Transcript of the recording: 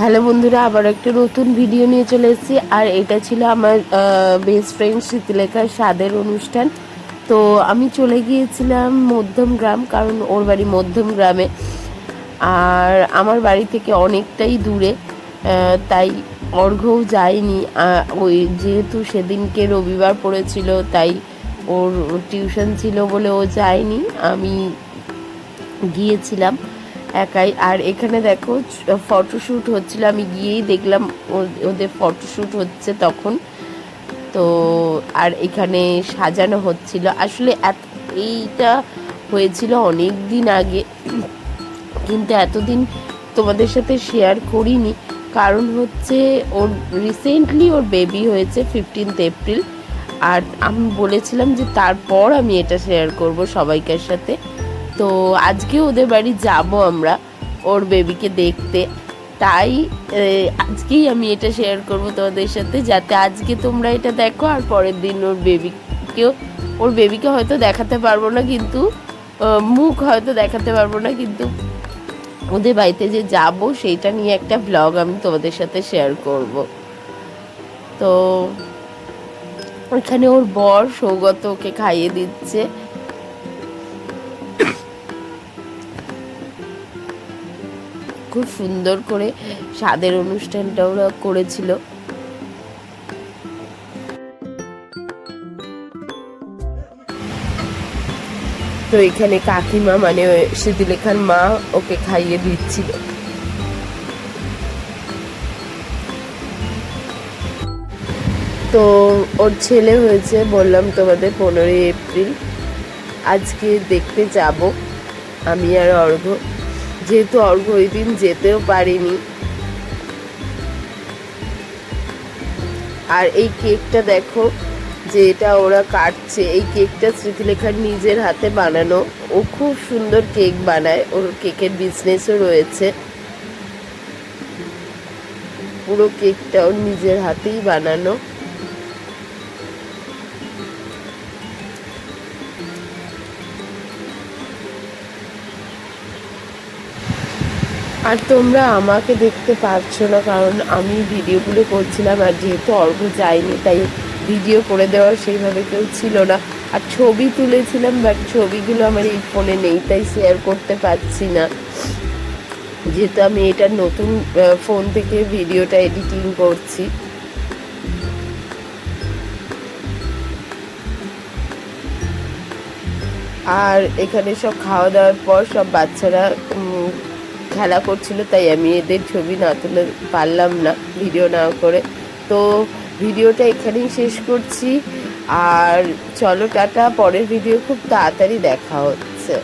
Hello বন্ধুরা, আবার একটা নতুন ভিডিও নিয়ে চলে এসেছি। আর এটা ছিল আমার বেস্ট ফ্রেন্ড স্মৃতিলেখার স্বাদের অনুষ্ঠান। তো আমি চলে গিয়েছিলাম মধ্যমগ্রাম, কারণ ওর বাড়ি মধ্যমগ্রামে আর আমার বাড়ি থেকে অনেকটাই দূরে। তাই অর্ঘ্যও যায়নি। ওই যেহেতু সেদিনকে রবিবার পড়েছিল, তাই ওর টিউশন ছিল বলে ও যায়নি, আমি গিয়েছিলাম একাই। আর এখানে দেখো ফটোশ্যুট হচ্ছিল, আমি গিয়েই দেখলাম ওদের ফটোশ্যুট হচ্ছে তখন। তো আর এখানে সাজানো হচ্ছিল। আসলে এইটা হয়েছিল অনেক দিন আগে, কিন্তু এতদিন তোমাদের সাথে শেয়ার করিনি, কারণ হচ্ছে ওর রিসেন্টলি ওর বেবি হয়েছে 15 এপ্রিল। আর আমি বলেছিলাম যে তারপর আমি এটা শেয়ার করব সবাইকার সাথে। তো আজকে ওদের বাড়ি যাব আমরা ওর বেবিকে দেখতে, তাই আজকেই আমি এটা শেয়ার করব তোমাদের সাথে, যাতে আজকে তোমরা এটা দেখো আর পরের দিন ওর বেবিকে হয়তো দেখাতে পারবো না, কিন্তু মুখ হয়তো দেখাতে পারবো না, কিন্তু ওদের বাড়িতে যে যাব সেইটা নিয়ে একটা ব্লগ আমি তোমাদের সাথে শেয়ার করব। তো ওইখানে ওর বর সৌগত ওকে খাইয়ে দিচ্ছে। খুব সুন্দর করে স্বাদের অনুষ্ঠানটা ওরা করেছিল। তো এখানে কাকিমা মানে স্মৃতিলেখার মা ওকে খাইয়ে দিচ্ছিল। তো ওর ছেলে হয়েছে বললাম তোমাদের 15 এপ্রিল। আজকে দেখতে যাব আমি আর অর্ঘ্য, যেহেতু অর্ঘ্য ওই দিন যেতেও পারিনি। আর এই কেকটা দেখো, যে এটা ওরা কাটছে, এই কেকটা স্মৃতিলেখার নিজের হাতে বানানো। ও খুব সুন্দর কেক বানায়, ওর কেকের বিজনেসও রয়েছে। পুরো কেকটা ওর নিজের হাতেই বানানো। আর তোমরা আমাকে দেখতে পাচ্ছ না, কারণ আমি ভিডিওগুলো করছিলাম, আর যেহেতু অর্ঘ্য যায়নি তাই ভিডিও করে দেওয়ার সেইভাবে কেউ ছিল না। আর ছবি তুলেছিলাম, বাট ছবিগুলো আমার এই ফোনে নেই, তাই শেয়ার করতে পারছি না, যেহেতু আমি এটা নতুন ফোন থেকে ভিডিওটা এডিটিং করছি। আর এখানে সব খাওয়া দাওয়ার পর সব বাচ্চারা খেলা করছিল, তাই আমি এদের ছবি না তুলে পারলাম না ভিডিও না করে। তো ভিডিওটা এখানেই শেষ করছি। আর চলো টাটা, পরের ভিডিও খুব তাড়াতাড়ি দেখা হচ্ছে।